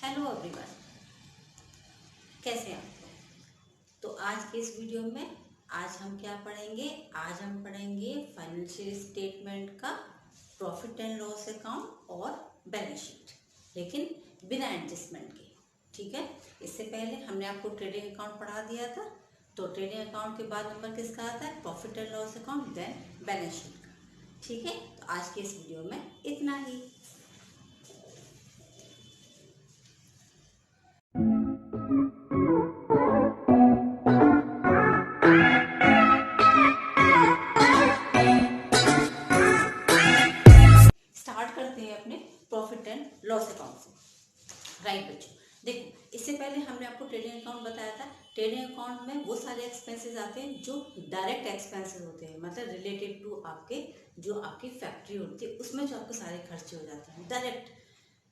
Hello everyone, कैसे हैं आप लोग। तो आज के इस वीडियो में आज हम क्या पढ़ेंगे। आज हम पढ़ेंगे फाइनेंशियल स्टेटमेंट का प्रॉफिट एंड लॉस अकाउंट और बैलेंस शीट, लेकिन बिना एडजस्टमेंट के। ठीक है, इससे पहले हमने आपको ट्रेडिंग अकाउंट पढ़ा दिया था। तो ट्रेडिंग अकाउंट के बाद नंबर किसका आता है, profit and loss account, then balance sheet का। ठीक है, तो आज के इस वीडियो में इतना ही। स्टार्ट करते हैं अपने प्रॉफिट एंड लॉस अकाउंट से। राइट बच्चों, देखो इससे पहले हमने आपको ट्रेडिंग अकाउंट बताया था। ट्रेडिंग अकाउंट में वो सारे एक्सपेंसेस आते हैं जो डायरेक्ट एक्सपेंसेस होते हैं, मतलब रिलेटेड टू आपके जो आपकी फैक्ट्री होती है उसमें जो आपके सारे खर्चे हो जाते हैं डायरेक्ट,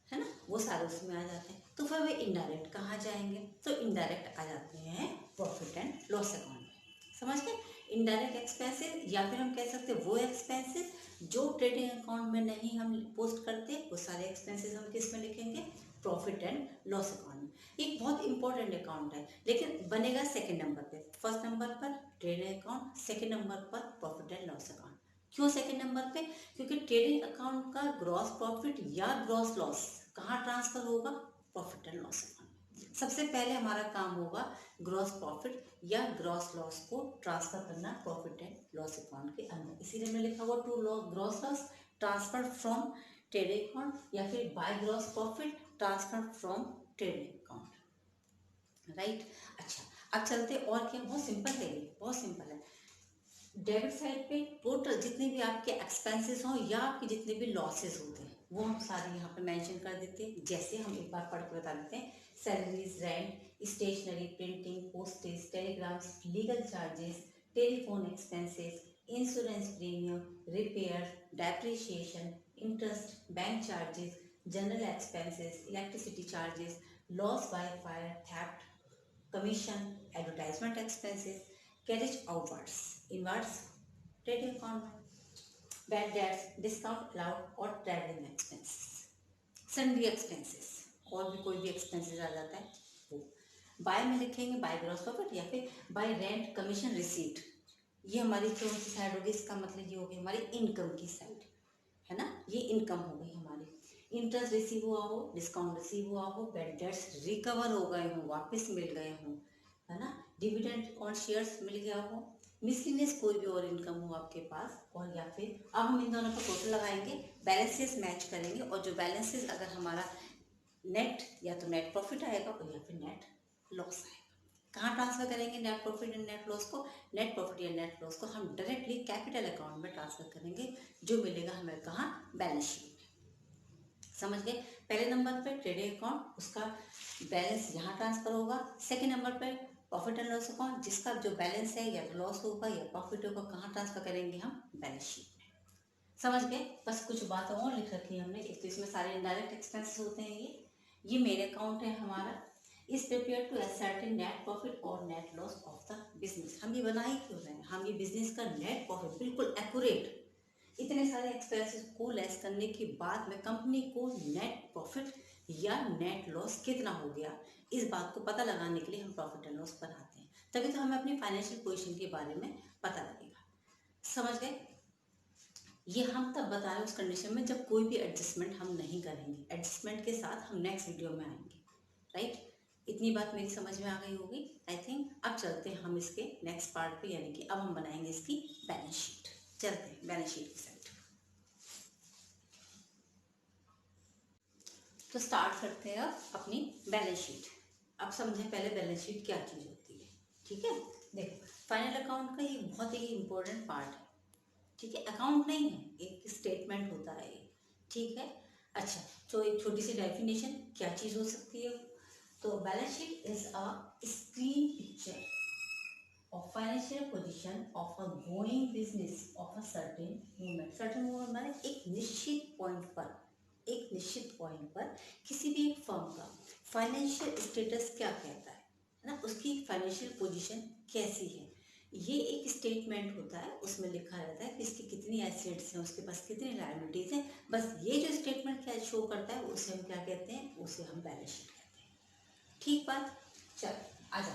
है ना, वो सारे उसमें आ जाते हैं। तो फिर वे इनडायरेक्ट कहाँ जाएंगे, तो इनडायरेक्ट आ जाते हैं प्रॉफिट एंड लॉस अकाउंट में। समझ गए, इनडायरेक्ट एक्सपेंसेस, या फिर हम कह सकते हैं वो एक्सपेंसेस जो ट्रेडिंग अकाउंट में नहीं हम पोस्ट करते, वो सारे एक्सपेंसेस हम किस में लिखेंगे, प्रॉफिट एंड लॉस अकाउंट में। एक बहुत इंपॉर्टेंट अकाउंट है, लेकिन बनेगा सेकंड नंबर पे। फर्स्ट नंबर पर ट्रेडिंग अकाउंट, सेकंड नंबर पर प्रॉफिट एंड लॉस अकाउंट। क्यों सेकंड नंबर पे, क्योंकि ट्रेडिंग अकाउंट का ग्रॉस प्रॉफिट या ग्रॉस लॉस कहाँ ट्रांसफर होगा, प्रॉफिट एंड लॉस अकाउंट। सबसे पहले हमारा काम होगा ग्रॉस प्रॉफिट या ग्रॉस लॉस को ट्रांसफर करना प्रॉफिट एंड लॉस अकाउंट के अंदर। इसीलिए मैंने लिखा हुआ to gross loss transfer from trading account, या फिर by gross profit transfer from trading account. Right, अच्छा अब चलते और क्या, बहुत सिंपल है ये, बहुत सिंपल है। डेबिट साइड पे टोटल जितने भी आपके एक्सपेंसेस हों या आपके जितने भी लॉसेस होते हैं वो हम सारे यहाँ पे मेंशन कर देते हैं। जैसे हम एक बार पढ़ के बता देते हैं, salaries, rent, stationery, printing, postage, telegrams, legal charges, telephone expenses, insurance premium, repair, depreciation, interest, bank charges, general expenses, electricity charges, loss by fire, theft, commission, advertisement expenses, carriage outwards, inwards trading account में, bad debts, discount allowed और travelling expenses, sundry expenses, और भी कोई भी expenses आ जाता है वो। Bye में लिखेंगे बाय ग्रॉस प्रॉफिट, या फिर बाय रेंट कमीशन रिसीट। ये हमारी कौन सी साइड होगी, इसका मतलब ये होगी हमारी इनकम की साइड, है ना, ये इनकम हो गई हमारी। इंटरेस्ट रिसीव हुआ हो, डिस्काउंट रिसीव हुआ हो, बैड डेट्स रिकवर हो गए हों, वापस मिल गए हों, है ना, डिविडेंड ऑन शेयर्स मिल गया हो, मिसलिनियस कोई भी और इनकम हो आपके पास, और या फिर अब हम इन दोनों का टोटल लगाएंगे, बैलेंसेस मैच करेंगे, और जो बैलेंसेस अगर हमारा नेट, या तो नेट प्रॉफिट आएगा और या फिर नेट लॉस आएगा। कहाँ ट्रांसफर करेंगे net profit and net loss को, नेट प्रॉफिट या नेट लॉस को हम डायरेक्टली कैपिटल अकाउंट में ट्रांसफर करेंगे, जो मिलेगा हमें कहाँ, बैलेंस शीट में। समझ गए, पहले नंबर पे ट्रेडिंग अकाउंट, उसका बैलेंस यहाँ ट्रांसफर होगा। सेकेंड नंबर पे प्रॉफिट एंड लॉस अकाउंट, जिसका जो बैलेंस है या तो लॉस होगा या प्रॉफिट होगा, कहाँ ट्रांसफर करेंगे हम, बैलेंस शीट में। समझ गए, बस कुछ बातें और लिख रखी है हमने। एक तो इसमें सारे इनडायरेक्ट एक्सपेंसेस होते हैं, ये मेन अकाउंट है हमारा, is prepare to ascertain net profit और net loss of the business. हम ये बना ही क्यों रहे हैं, हम ये बिजनेस का नेट प्रॉफिट बिल्कुल एक्यूरेट, इतने सारे एक्सपेंसेस को लेस करने के बाद में कंपनी को नेट प्रॉफिट या नेट लॉस कितना हो गया, इस बात को पता लगाने के लिए हम प्रॉफिट एंड लॉस बनाते हैं। तभी तो हमें अपनी फाइनेंशियल पोजीशन के बारे में पता लगेगा। समझ गए, ये हम तब बता रहे हैं उस कंडीशन में जब कोई भी एडजस्टमेंट हम नहीं करेंगे। एडजस्टमेंट के साथ हम नेक्स्ट वीडियो में आएंगे। राइट, इतनी बात मेरी समझ में आ गई होगी आई थिंक। अब चलते हैं हम इसके नेक्स्ट पार्ट पे, यानी कि अब हम बनाएंगे इसकी बैलेंस शीट। चलते हैं बैलेंस शीट की साइड। तो स्टार्ट करते हैं अब अपनी बैलेंस शीट। अब समझें पहले बैलेंस शीट क्या चीज़ होती है। ठीक है, देखो फाइनल अकाउंट का ये बहुत ही इंपॉर्टेंट पार्ट है। ठीक है, अकाउंट नहीं है, एक स्टेटमेंट होता है ये। ठीक है, अच्छा तो एक छोटी सी डेफिनेशन क्या चीज़ हो सकती है। तो balance sheet is a screen picture of financial position of a going business of a certain movement. Certain movement माने एक निश्चित पॉइंट पर, एक निश्चित पॉइंट पर किसी भी एक फर्म का फाइनेंशियल स्टेटस क्या कहता है ना, उसकी फाइनेंशियल पोजीशन कैसी है, ये एक स्टेटमेंट होता है। उसमें लिखा रहता है कि इसकी कितनी एसेट्स हैं, उसके पास कितनी लायबिलिटीज हैं। बस ये जो स्टेटमेंट क्या शो करता है उसे हम क्या कहते हैं, उसे हम बैलेंस शीट कहते हैं। ठीक बात। चल आ जा,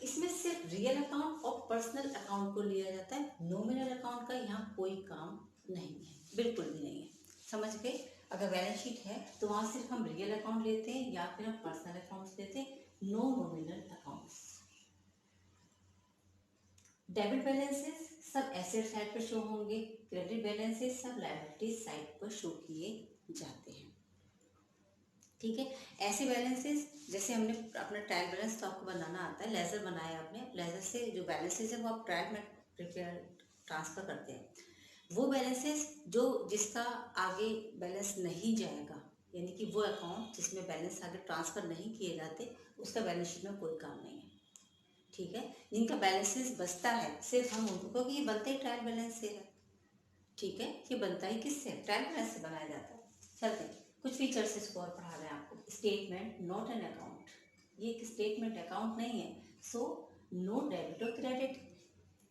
इसमें सिर्फ रियल अकाउंट और पर्सनल अकाउंट को लिया जाता है, नॉमिनल अकाउंट का यहाँ कोई काम नहीं है, बिल्कुल भी नहीं है। समझ गए? अगर बैलेंस शीट है तो वहाँ सिर्फ हम रियल अकाउंट लेते हैं या फिर हम पर्सनल अकाउंट्स लेते हैं, no nominal accounts. Debit balances सब एसेट साइड पर शो होंगे, क्रेडिट बैलेंसेस सब लायबिलिटी साइड पर शो किए जाते हैं। ठीक है, ऐसे बैलेंसेस जैसे हमने अपना ट्रायल बैलेंस तो आपको बनाना आता है, लेजर बनाया आपने, लेजर से जो बैलेंसेस है वो आप ट्रायल में प्रिपेयर ट्रांसफर करते हैं। वो बैलेंसेस जो जिसका आगे बैलेंस नहीं जाएगा, यानी कि वो अकाउंट जिसमें बैलेंस आगे ट्रांसफर नहीं किए जाते, उसका बैलेंस शीट में कोई काम नहीं है। ठीक है, जिनका बैलेंसेस बचता है सिर्फ हम उनको, क्योंकि ये बनता ही ट्रायल बैलेंस से है। ठीक है, ये बनता ही किससे? ट्रायल बैलेंस से बनाया जाता है। चलते हैं कुछ फीचर्स इसको और पढ़ा रहे हैं आपको। स्टेटमेंट नॉट एन अकाउंट, ये एक स्टेटमेंट अकाउंट नहीं है, सो नो डेबिट और क्रेडिट।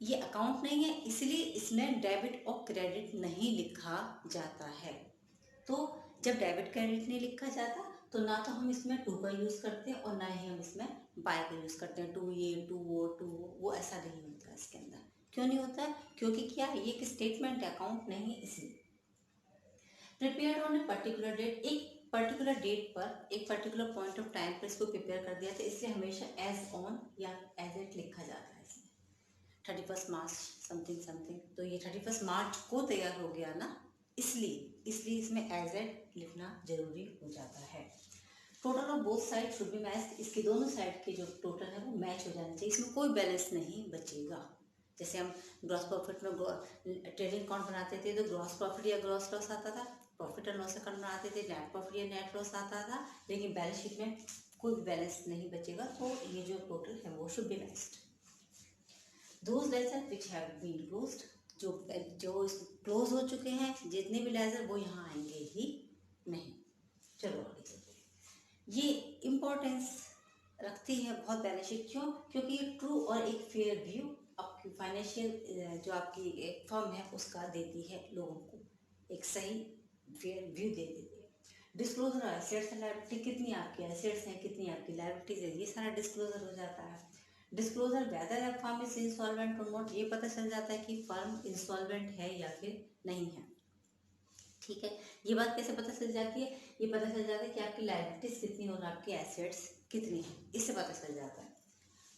ये अकाउंट नहीं है इसलिए इसमें डेबिट और क्रेडिट नहीं लिखा जाता है। तो जब डेबिट क्रेडिट नहीं लिखा जाता तो ना तो हम इसमें टू का यूज़ करते हैं और ना ही हम इसमें बाय का यूज़ करते हैं, टू ये टू वो ऐसा नहीं होता इसके अंदर। क्यों नहीं होता है? क्योंकि क्या है, ये एक स्टेटमेंट अकाउंट नहीं है इसलिए। Prepare on a particular date, एक पर्टिकुलर डेट पर एक पर्टिकुलर पॉइंट ऑफ टाइम पर इसको प्रिपेयर कर दिया था, इसलिए हमेशा एज ऑन या एज इट लिखा जाता है इसमें। 31 मार्च समथिंग समथिंग, तो ये 31 मार्च को तैयार हो गया ना, इसलिए इसमें एज एट लिखना जरूरी हो जाता है। Total of both side should be match, इसके दोनों साइड के जो टोटल है वो मैच हो जाना चाहिए, इसमें कोई बैलेंस नहीं बचेगा। जैसे हम ग्रॉस प्रॉफिट में ट्रेडिंग अकाउंट बनाते थे तो ग्रॉस प्रॉफिट या ग्रॉस लॉस आता था, प्रॉफिट एंड लॉस अकाउंट बनाते थे नेट प्रॉफिट या नेट लॉस आता था, लेकिन बैलेंस शीट में कोई बैलेंस नहीं बचेगा, तो ये जो टोटल है वो should be matched. Those ledger which have been closed, जो क्लोज हो चुके हैं, जितने भी लेजर वो यहाँ आएंगे ही नहीं। चलो आगे चलते हैं। ये इम्पोर्टेंस रखती है बहुत बैलेंस शीट, क्यों? क्योंकि ये ट्रू और एक फेयर व्यू आपकी फाइनेंशियल जो आपकी एक फर्म है उसका देती है, लोगों को एक सही फेयर व्यू दे देती है। डिस्क्लोजर एसेट्स एंड लायबिलिटी, कितनी आपकी एसेट्स हैं कितनी आपकी लायबिलिटीज है, ये सारा डिस्क्लोजर हो जाता है। Disclosure whether a firm is insolvent और नॉट, ये पता चल जाता है कि फर्म इंसॉल्वेंट है या फिर नहीं है। ठीक है, ये बात कैसे पता चल जाती है? ये पता चल जाता है कि आपकी लायबिलिटीज कितनी और आपकी एसेट्स कितनी है, इससे पता चल जाता है।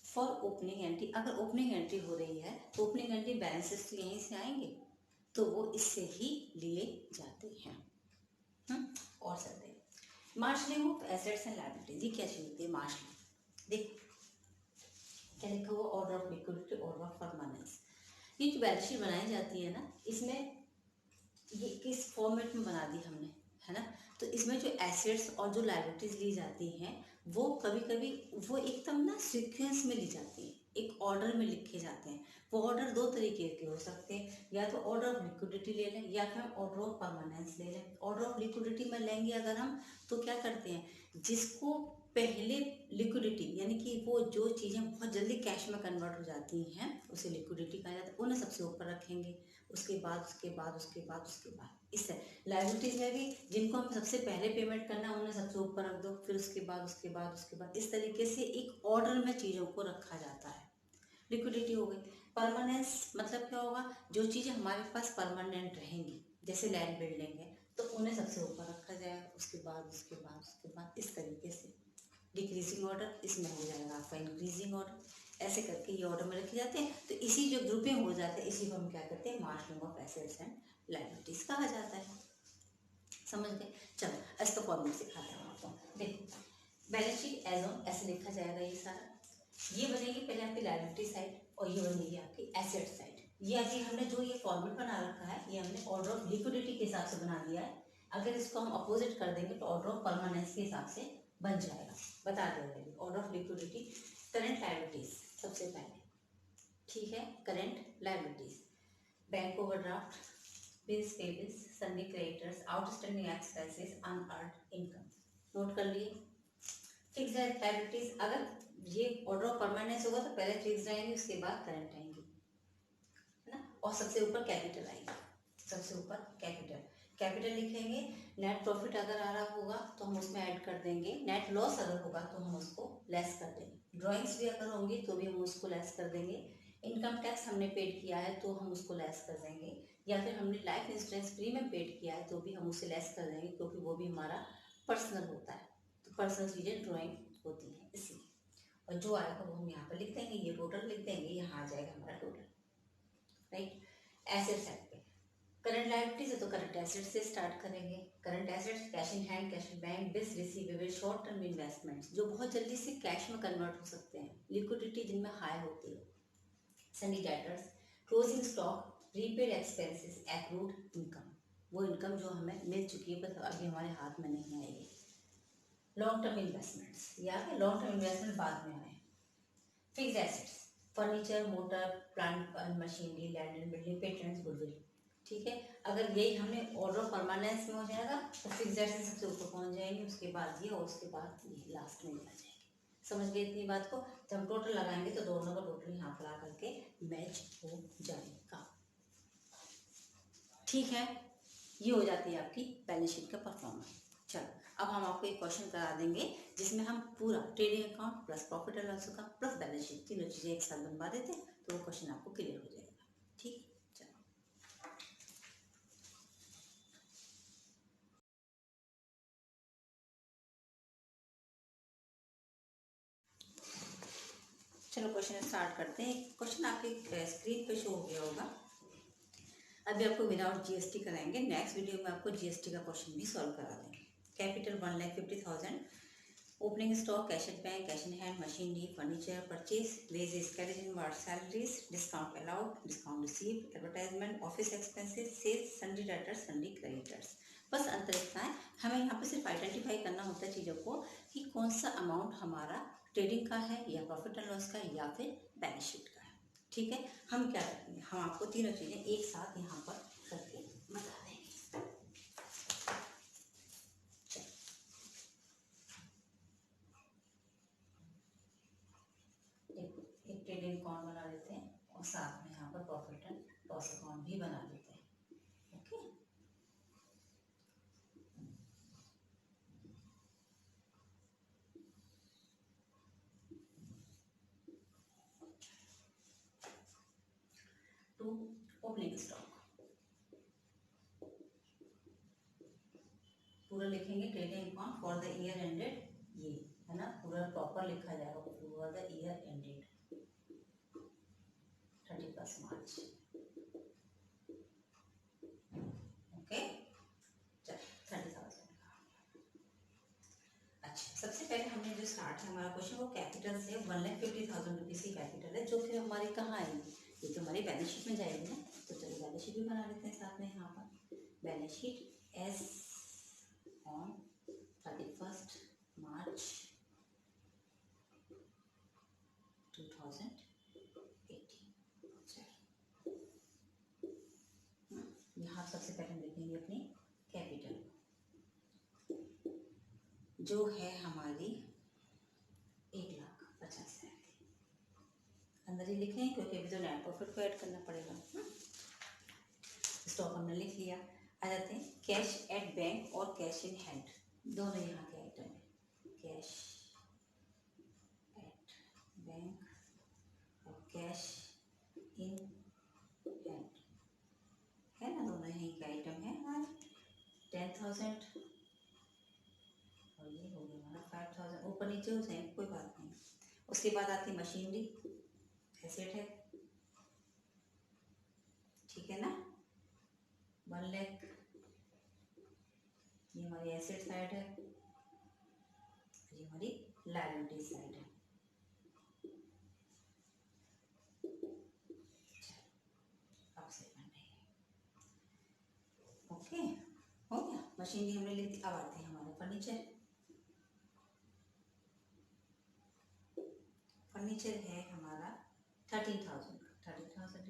फॉर ओपनिंग एंट्री, अगर ओपनिंग एंट्री हो रही है तो ओपनिंग एंट्री बैलेंसेस तो यहीं से आएंगे, तो वो इससे ही लिए जाते हैं। और चलते हैं marshalling of assets and liabilities, ये क्या चीज होती है मार्शलिंग? देखो क्या लिखा हुआ, order of liquidity, order of permanence. ये जो बैलेंस शीट बनाई जाती है ना, इसमें ये किस फॉर्मेट में बना दी हमने, है ना, तो इसमें जो एसेट्स और जो लायबिलिटीज ली जाती हैं वो कभी कभी वो एकदम ना सीक्वेंस में ली जाती है, एक ऑर्डर में लिखे जाते हैं। वो ऑर्डर दो तरीके के हो सकते हैं, या तो ऑर्डर ऑफ लिक्विडिटी ले लें या फिर ऑर्डर ऑफ परमानेंस ले लें। ऑर्डर ऑफ लिक्विडिटी में लेंगे अगर हम, तो क्या करते हैं, जिसको पहले लिक्विडिटी यानी कि वो जो चीज़ें बहुत जल्दी कैश में कन्वर्ट हो जाती हैं उसे लिक्विडिटी कहा जाता है, उन्हें सबसे ऊपर रखेंगे, उसके बाद इससे लायबिलिटीज में भी जिनको हम सबसे पहले पेमेंट करना है उन्हें सबसे ऊपर रख दो, फिर उसके बाद इस तरीके से एक ऑर्डर में चीज़ों को रखा जाता है। लिक्विडिटी हो गई। परमानेंस मतलब क्या होगा, जो चीज़ें हमारे पास परमानेंट रहेंगी, जैसे लैंड बिल्डिंग है तो उन्हें सबसे ऊपर रखा जाएगा, उसके बाद इस तरीके से डिक्रीजिंग ऑर्डर, इसमें हो जाएगा आपका इंक्रीजिंग ऑर्डर, ऐसे करके ये ऑर्डर में रखे जाते हैं। तो इसी जो ग्रुपिंग हो जाते हैं इसी को हम क्या करते हैं, marshalling of assets and liabilities कहा जाता है। समझ गए? चलो इसका फॉर्मूला सिखाते हैं आपको। देखो बैलेंस शीट एज ऑन ऐसे लिखा जाएगा, ये सारा ये बनेगी पहले आपकी लायबिलिटी साइड और ये बनेगी आपकी एसेट साइड। ये अभी हमने जो ये फॉर्मेट बना रखा है ये हमने ऑर्डर ऑफ लिक्विडिटी के हिसाब से बना दिया है। अगर इसको हम अपोजिट कर देंगे तो ऑर्डर ऑफ परमानेंस के हिसाब से बन जाएगा। बता देंगे order of liquidity, current liabilities सबसे पहले, ठीक है, current liabilities, bank overdraft, bills payables, sundry creditors, outstanding expenses, unearned income, note कर लिए। फिक्स्ड लायबिलिटीज, अगर ये ऑर्डर ऑफ परमानेंस होगा तो पहले फिक्स्ड आएंगे उसके बाद करंट आएंगे, है ना, और सबसे ऊपर कैपिटल आएगी, सबसे ऊपर कैपिटल। कैपिटल लिखेंगे, नेट प्रॉफिट अगर आ रहा होगा तो हम उसमें ऐड कर देंगे, नेट लॉस अगर होगा तो हम उसको लेस कर देंगे, ड्राइंग्स भी अगर होंगी तो भी हम उसको लेस कर देंगे, इनकम टैक्स हमने पेड किया है तो हम उसको लेस कर देंगे, या फिर हमने लाइफ इंश्योरेंस प्रीमियम पेड किया है तो भी हम उसे लेस कर देंगे, क्योंकि वो भी हमारा पर्सनल होता है, तो पर्सनल चीज़ें ड्राइंग होती हैं इसलिए। और जो आएगा वो हम यहाँ पर लिख देंगे, ये टोटल लिख देंगे, यहाँ आ जाएगा हमारा टोटल, राइट। एसेट साइड पे करंट लायबिलिटीज है तो करंट एसेट से स्टार्ट करेंगे। Current assets cash in hand, cash in bank, bills receivable, short term investments जो बहुत जल्दी से कैश में कन्वर्ट हो सकते हैं, लिक्विडिटी जिनमें हाई होती है। Sunny debtors, closing stock, prepaid expenses, accrued income, वो इनकम जो हमें मिल चुकी है पर अभी हमारे हाथ में नहीं आएगी। लॉन्ग टर्म इन्वेस्टमेंट्स, या लॉन्ग टर्म इन्वेस्टमेंट बाद में आए। Fix assets, furniture, motor, plant and machinery, land and building, patents, goodwill, ठीक है। अगर यही हमने ऑर्डर ऑफ परमानेंस में हो जाएगा तो फिक्स एसेट्स सबसे ऊपर पहुंच जाएंगे, उसके बाद ये और उसके बाद ये लास्ट में आ जाएंगे। समझ गए इतनी बात को? जब हम टोटल लगाएंगे तो दोनों का टोटल यहाँ पर आकर के मैच हो जाएगा, ठीक है। ये हो जाती है आपकी बैलेंस शीट का परफॉर्मेंस। चलो अब हम आपको एक क्वेश्चन करा देंगे जिसमें हम पूरा trading account plus profit and loss account plus balance sheet तीनों चीज़ें एक साथ बनवा देते हैं, तो वो क्वेश्चन आपको क्लियर हो जाएगा, ठीक। चलो क्वेश्चन स्टार्ट करते हैं। क्वेश्चन आपके स्क्रीन पे शो हो गया होगा। अभी आपको विदाउट जीएसटी कराएंगे, नेक्स्ट वीडियो में आपको जीएसटी का क्वेश्चन भी सॉल्व करा देंगे। Capital 1,50,000, opening stock, cash at bank, cash in hand, machinery, furniture, purchase, wages, carriage inward, salaries, discount allowed, discount receive, advertisement, office expenses, sales, sundry debtors, sundry creditors. बस अंतर इतना है, हमें यहाँ पे सिर्फ आइडेंटिफाई करना होता है चीज़ों को कि कौन सा अमाउंट हमारा ट्रेडिंग का है या प्रॉफिट एंड लॉस का या फिर बैलेंस शीट का है, ठीक है। हम क्या करेंगे, हम आपको तीनों चीज़ें एक साथ यहाँ पर करके बता देंगे। एक ट्रेडिंग अकाउंट बना लेते हैं और साथ में यहाँ पर प्रॉफिट एंड लॉस अकाउंट भी बना लेते हैं, ओके। टू ओपनिंग स्टॉक पूरा लिखेंगे, trading account for the year ended, ये है ना, पूरा प्रॉपर लिखा जाएगा, for the year ended 31 March, okay. चलो 30,000। अच्छा सबसे पहले हमने जो स्टार्ट है हमारा क्वेश्चन वो कैपिटल से 1,50,000 रुपीज़ की कैपिटल है, जो फिर हमारी कहाँ आएगी, ये तो हमारी बैलेंस शीट में जाएगी ना, तो चलिए बैलेंस शीट भी बना लेते हैं साथ में यहाँ पर। Balance sheet S on 31 March 2018। यहाँ सबसे पहले हम लिखेंगे अपनी कैपिटल जो है हमारी 1,50,000, अंदर ही लिखें क्योंकि अभी तो नेट प्रॉफिट को ऐड करना पड़ेगा। स्टॉक हमने लिख लिया। आ जाते हैं कैश एट बैंक और कैश इन हैंड, दोनों यहाँ के आइटम है, कैश एट बैंक और कैश इन हैंड है ना, दोनों यहीं के आइटम है हमारे। 10,000 और ये हो गया हमारा 5,000, ऊपर नीचे हो जाए कोई बात नहीं। उसके बाद आती मशीनरी, एसेट है, ठीक है ना, 1 लाख, ये हमारी एसेट साइड है, ये हमारी लायबिलिटी साइड है। अब से ओके हो गया, मशीनरी हमने लिख दी। अब आते हैं हमारे फर्नीचर। फर्नीचर है हमारा 13,000, 13,000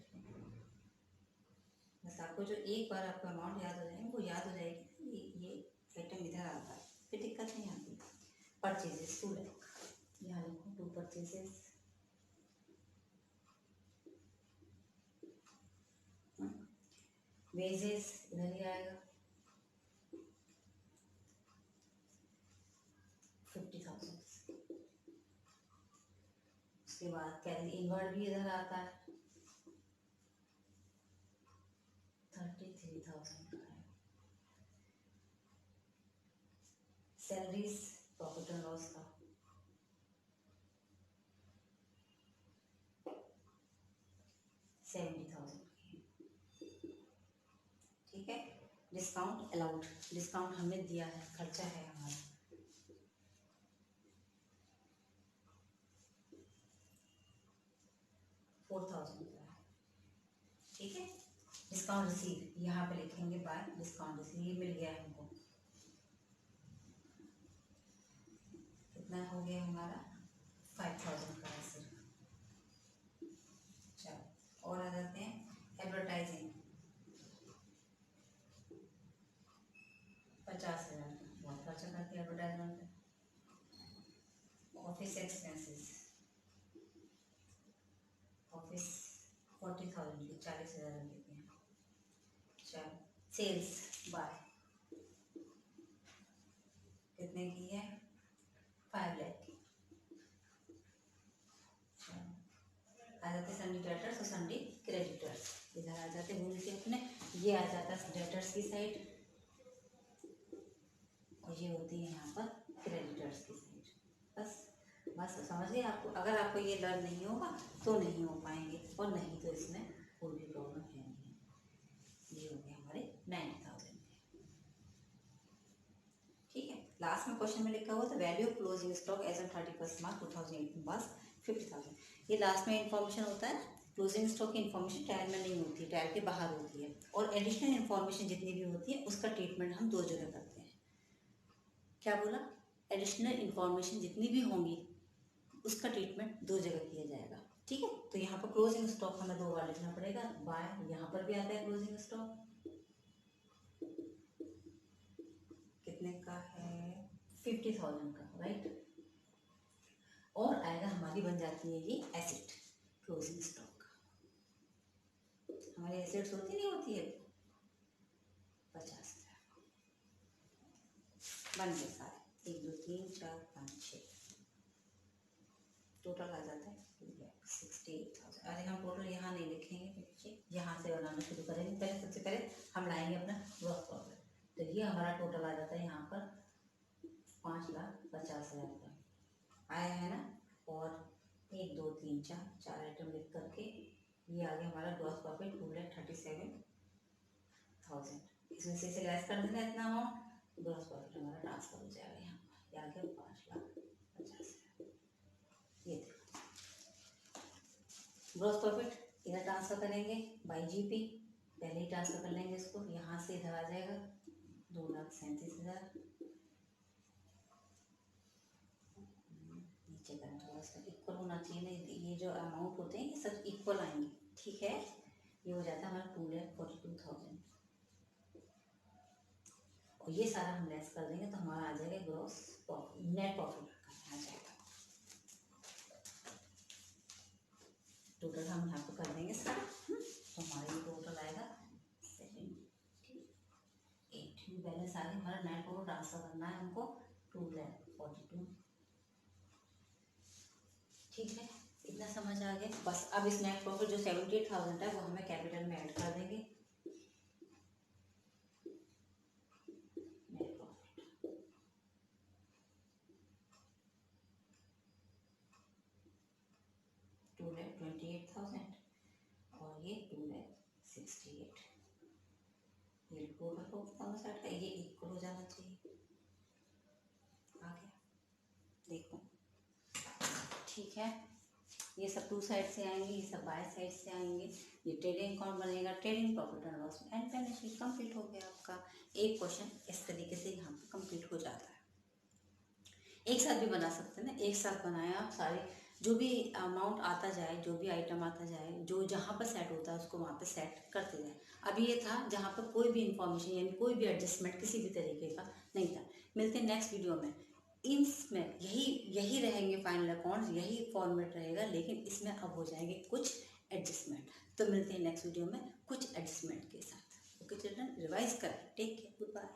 बस आपको जो एक बार आपको अमाउंट याद हो जाएगी वो याद हो जाएगी, ये आइटम इधर आता है, फिर दिक्कत नहीं आती। परचेजेस 2 लाख, यहाँ लिखो 2 परचेजेस, वेजेस इधर ही आएगा, 50,000। उसके बाद कैरी इनवर्ड भी इधर आता है, 33,000 का है। सैलरीज प्रॉफिट एंड लॉस का 70,000 की है। ठीक है, डिस्काउंट अलाउड, डिस्काउंट हमें दिया है, खर्चा है हमारा। $4,000 का है। ठीक है, डिस्काउंट रिसीव यहाँ पे लिखेंगे बाय डिस्काउंट रिसीव, ये मिल गया हमको। कितना हो गया हमारा 5,000 का है सिर्फ। चलो और आ जाते हैं एडवर्टाइजिंग, 50,000 का, बहुत खर्चा करते हैं एडवर्टाइजमेंट पे। ऑफिस एक्सपेंसेस, ऑफिस 40,000 की, 40,000 लेते हैं। चलो सेल्स बाय कितने की है 5 लाख की। आ जाते संडे डेटर्स और संडे क्रेडिटर्स, इधर आ जाते घूम के अपने, ये आ जाता है डेटर्स की साइड और ये होती है यहाँ पर क्रेडिटर्स की साइड। बस बस समझ गए आपको। अगर आपको ये लर्न नहीं होगा तो नहीं हो पाएंगे, और नहीं तो इसमें कोई भी प्रॉब्लम है नहीं। ये हो गए हमारे 90,000 के। ठीक है, लास्ट में क्वेश्चन में लिखा हुआ था value of closing stock as on 31 March 2018 was 50,000। ये लास्ट में इंफॉर्मेशन होता है, क्लोजिंग स्टॉक की इंफॉर्मेशन ट्रायल में नहीं होती, ट्रायल के बाहर होती है। और एडिशनल इंफॉर्मेशन जितनी भी होती है उसका ट्रीटमेंट हम 2 जगह करते हैं। क्या बोला, एडिशनल इंफॉर्मेशन जितनी भी होंगी उसका ट्रीटमेंट 2 जगह किया जाएगा। ठीक है, तो यहाँ पर क्लोजिंग स्टॉक हमें 2 बार लिखना पड़ेगा, बाय यहाँ पर भी आता है क्लोजिंग स्टॉक कितने का है 50,000 का, राइट। और आएगा हमारी बन जाती है ये एसेट, क्लोजिंग स्टॉक हमारी एसेट्स होती नहीं होती है 50,000 बन गए सारे, 1 2 3 4 5 6 टोटल आ जाता है 68,000। अरे हम टोटल यहाँ नहीं लिखेंगे पीछे, यहाँ से बनाना शुरू करेंगे। पहले सबसे पहले हम लाएंगे अपना ग्रॉस प्रॉफिट, तो ये हमारा टोटल आ जाता है यहाँ पर 5,50,000 का आया है ना। और 1 2 3 4 आइटम लिख करके ये आ गया हमारा ग्रॉस प्रॉफिट 2,37,000। इसमें से लेस कर देना इतना अमाउंट, ग्रॉस प्रॉफिट हमारा ट्रांसफर हो जाएगा यहाँ पर, ये आ गया 5,50,000। ये देखो ग्रॉस प्रॉफिट इधर ट्रांसफर करेंगे बाई जीपी, पहले ही ट्रांसफर कर लेंगे इसको, यहाँ से इधर आ जाएगा 2,37,000। नीचे करना थोड़ा सा इक्वल होना चाहिए, नहीं ये जो अमाउंट होते हैं ये सब इक्वल आएंगे। ठीक है, ये हो जाता है हमारा 2,42,000 और ये सारा हम लेस कर देंगे तो हमारा आ जाएगा ग्रॉस प्रॉफिट, नेट प्रॉफिट आ जाएगा। टोटल हम यहाँ पे कर देंगे सारा, तो हमारा ये टोटल आएगा 78 बैलेंस आ गया हमारा। नेट प्रॉफिट ट्रांसफर करना है हमको 2,42,000। ठीक है, इतना समझ आ गया। बस अब इस नेट प्रॉफिट जो 78,000 है वो हमें कैपिटल में ऐड कर देंगे। नेट प्रॉफिट 2,28,000 और ये 2,68,000। ये टोटल दोनों साइड का ये इक्वल हो जाना चाहिए। आ गया, देखो ठीक है, ये सब 2 साइड से आएंगे, ये सब बाय साइड से आएंगे। ये ट्रेडिंग अकाउंट बनेगा, trading profit and loss and balance sheet complete हो गया आपका। एक क्वेश्चन इस तरीके से यहाँ पे कंप्लीट हो जाता है। एक साथ भी बना सकते हैं ना, एक साथ बनाया आप सारे, जो भी अमाउंट आता जाए, जो भी आइटम आता जाए, जो जहाँ पर सेट होता है उसको वहाँ पे सेट करते जाए। अभी ये था जहाँ पर कोई भी इंफॉर्मेशन यानी कोई भी एडजस्टमेंट किसी भी तरीके का नहीं था। मिलते हैं नेक्स्ट वीडियो में, इसमें यही रहेंगे फाइनल अकाउंट्स, यही फॉर्मेट रहेगा, लेकिन इसमें अब हो जाएंगे कुछ एडजस्टमेंट। तो मिलते हैं नेक्स्ट वीडियो में कुछ एडजस्टमेंट के साथ। ओके चिल्ड्रन, रिवाइज करें, टेक केयर, गुड बाय।